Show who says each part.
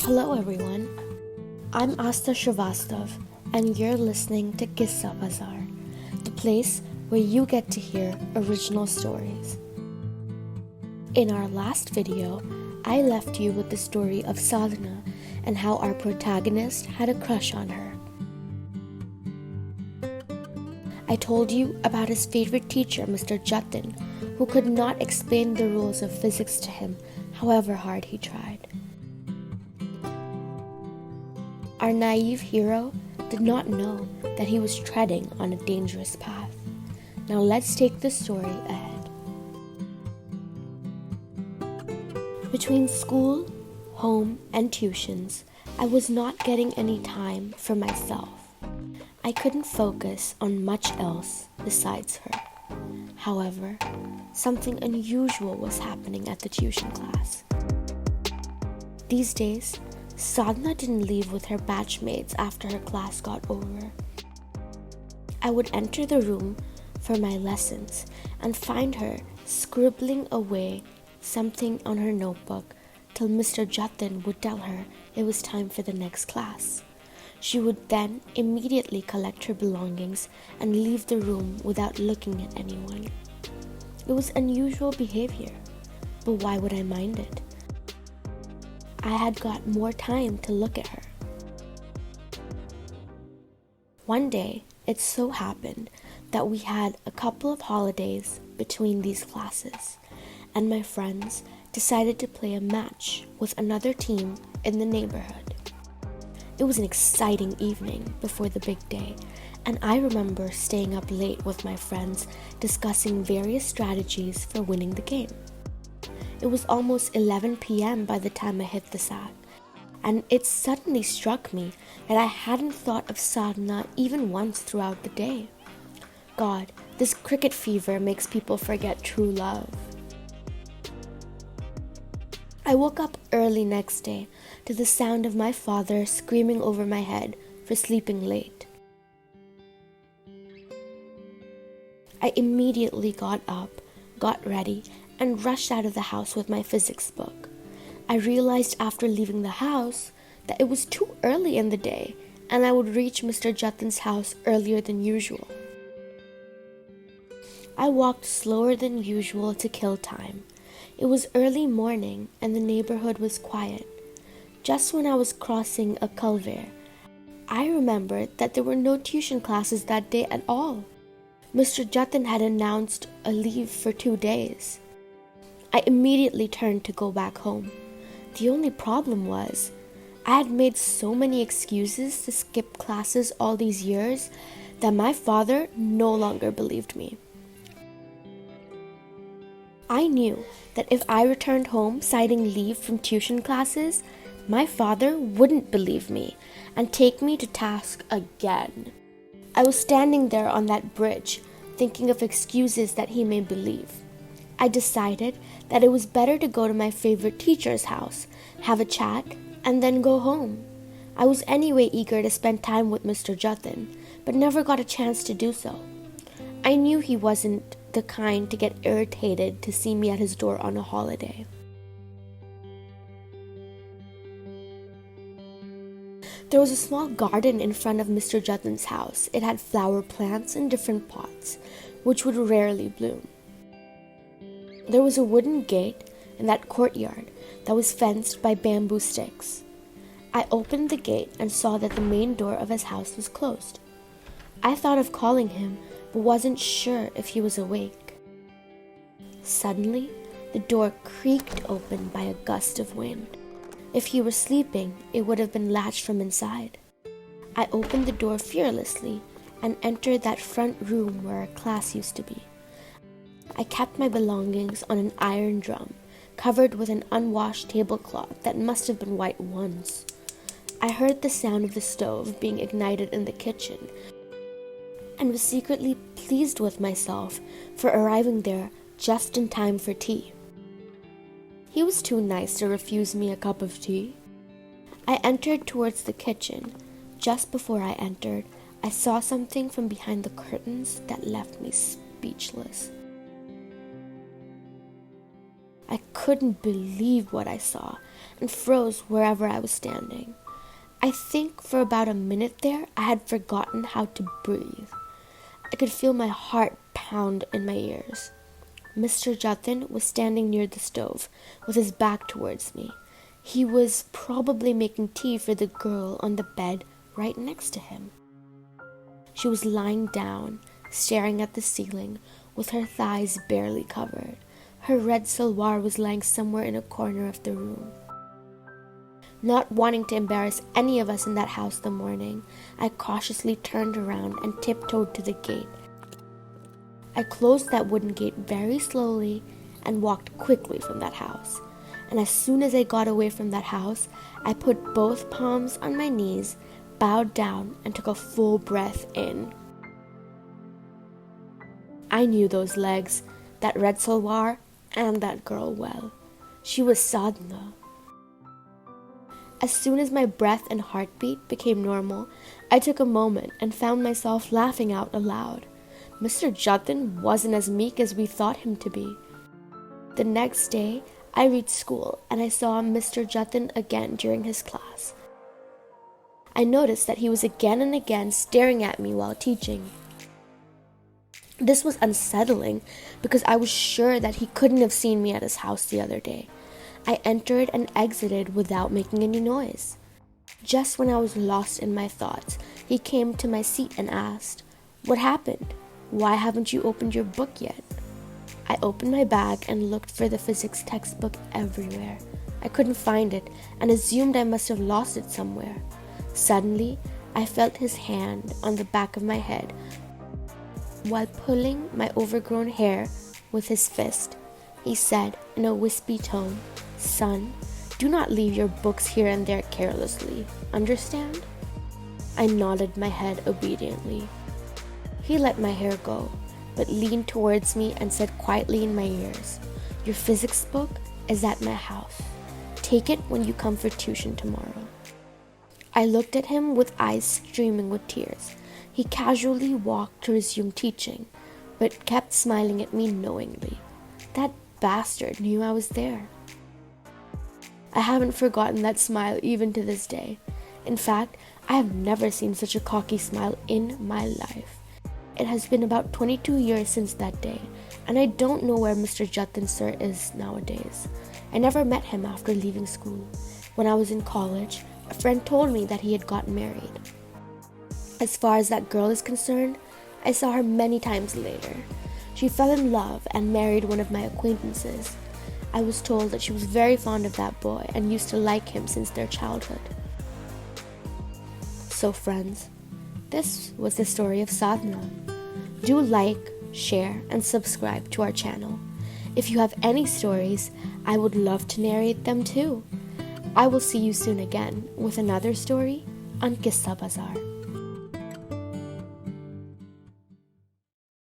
Speaker 1: Hello everyone, I'm Aastha Srivastava and you're listening to Kissa Bazaar, the place where you get to hear original stories. In our last video, I left you with the story of Sadhana and how our protagonist had a crush on her. I told you about his favorite teacher, Mr. Jaitly, who could not explain the rules of physics to him, however hard he tried. Our naive hero did not know that he was treading on a dangerous path. Now let's take the story ahead. Between school, home, and tuitions, I was not getting any time for myself. I couldn't focus on much else besides her. However, something unusual was happening at the tuition class. These days, Sadhana didn't leave with her batchmates after her class got over. I would enter the room for my lessons and find her scribbling away something on her notebook till Mr. Jaitly would tell her it was time for the next class. She would then immediately collect her belongings and leave the room without looking at anyone. It was unusual behavior, but why would I mind it? I had got more time to look at her. One day, it so happened that we had a couple of holidays between these classes, and my friends decided to play a match with another team in the neighborhood. It was an exciting evening before the big day, and I remember staying up late with my friends discussing various strategies for winning the game. It was almost 11 p.m. by the time I hit the sack, and it suddenly struck me that I hadn't thought of Sadhana even once throughout the day. God, this cricket fever makes people forget true love. I woke up early next day to the sound of my father screaming over my head for sleeping late. I immediately got up, got ready, and rushed out of the house with my physics book. I realized after leaving the house that it was too early in the day and I would reach Mr. Jaitly's house earlier than usual. I walked slower than usual to kill time. It was early morning and the neighborhood was quiet. Just when I was crossing a culvert, I remembered that there were no tuition classes that day at all. Mr. Jaitly had announced a leave for 2 days. I immediately turned to go back home. The only problem was, I had made so many excuses to skip classes all these years that my father no longer believed me. I knew that if I returned home citing leave from tuition classes, my father wouldn't believe me and take me to task again. I was standing there on that bridge, thinking of excuses that he may believe. I decided that it was better to go to my favorite teacher's house, have a chat, and then go home. I was anyway eager to spend time with Mr. Jaitly, but never got a chance to do so. I knew he wasn't the kind to get irritated to see me at his door on a holiday. There was a small garden in front of Mr. Jaitly's house. It had flower plants in different pots, which would rarely bloom. There was a wooden gate in that courtyard that was fenced by bamboo sticks. I opened the gate and saw that the main door of his house was closed. I thought of calling him, but wasn't sure if he was awake. Suddenly, the door creaked open by a gust of wind. If he were sleeping, it would have been latched from inside. I opened the door fearlessly and entered that front room where our class used to be. I kept my belongings on an iron drum, covered with an unwashed tablecloth that must have been white once. I heard the sound of the stove being ignited in the kitchen, and was secretly pleased with myself for arriving there just in time for tea. He was too nice to refuse me a cup of tea. I entered towards the kitchen. Just before I entered, I saw something from behind the curtains that left me speechless. I couldn't believe what I saw. and froze wherever I was standing. I think for about a minute there, I had forgotten how to breathe. I could feel my heart pound in my ears. Mr. Jatin was standing near the stove, with his back towards me. He was probably making tea for the girl on the bed right next to him. She was lying down, staring at the ceiling, with her thighs barely covered. Her red salwar was lying somewhere in a corner of the room. Not wanting to embarrass any of us in that house the morning, I cautiously turned around and tiptoed to the gate. I closed that wooden gate very slowly and walked quickly from that house. And as soon as I got away from that house, I put both palms on my knees, bowed down, and took a full breath in. I knew those legs, that red salwar, and that girl well. She was Sadhana. As soon as my breath and heartbeat became normal, I took a moment and found myself laughing out aloud. Mr. Jatin wasn't as meek as we thought him to be. The next day, I reached school and I saw Mr. Jatin again during his class. I noticed that he was again and again staring at me while teaching. This was unsettling because I was sure that he couldn't have seen me at his house the other day. I entered and exited without making any noise. Just when I was lost in my thoughts, he came to my seat and asked, "What happened? Why haven't you opened your book yet?" I opened my bag and looked for the physics textbook everywhere. I couldn't find it and assumed I must have lost it somewhere. Suddenly, I felt his hand on the back of my head while pulling my overgrown hair with his fist. He said in a wispy tone, "Son, do not leave your books here and there carelessly. Understand?" I nodded my head obediently. He let my hair go, but leaned towards me and said quietly in my ears, "Your physics book is at my house. Take it when you come for tuition tomorrow." I looked at him with eyes streaming with tears. He casually walked to resume teaching, but kept smiling at me knowingly. That bastard knew I was there. I haven't forgotten that smile even to this day. In fact, I have never seen such a cocky smile in my life. It has been about 22 years since that day, and I don't know where Mr. Jatin sir is nowadays. I never met him after leaving school. When I was in college, a friend told me that he had gotten married. As far as that girl is concerned, I saw her many times later. She fell in love and married one of my acquaintances. I was told that she was very fond of that boy and used to like him since their childhood. So friends, this was the story of Sadhana. Do like, share, and subscribe to our channel. If you have any stories, I would love to narrate them too. I will see you soon again with another story on Kissa Bazaar.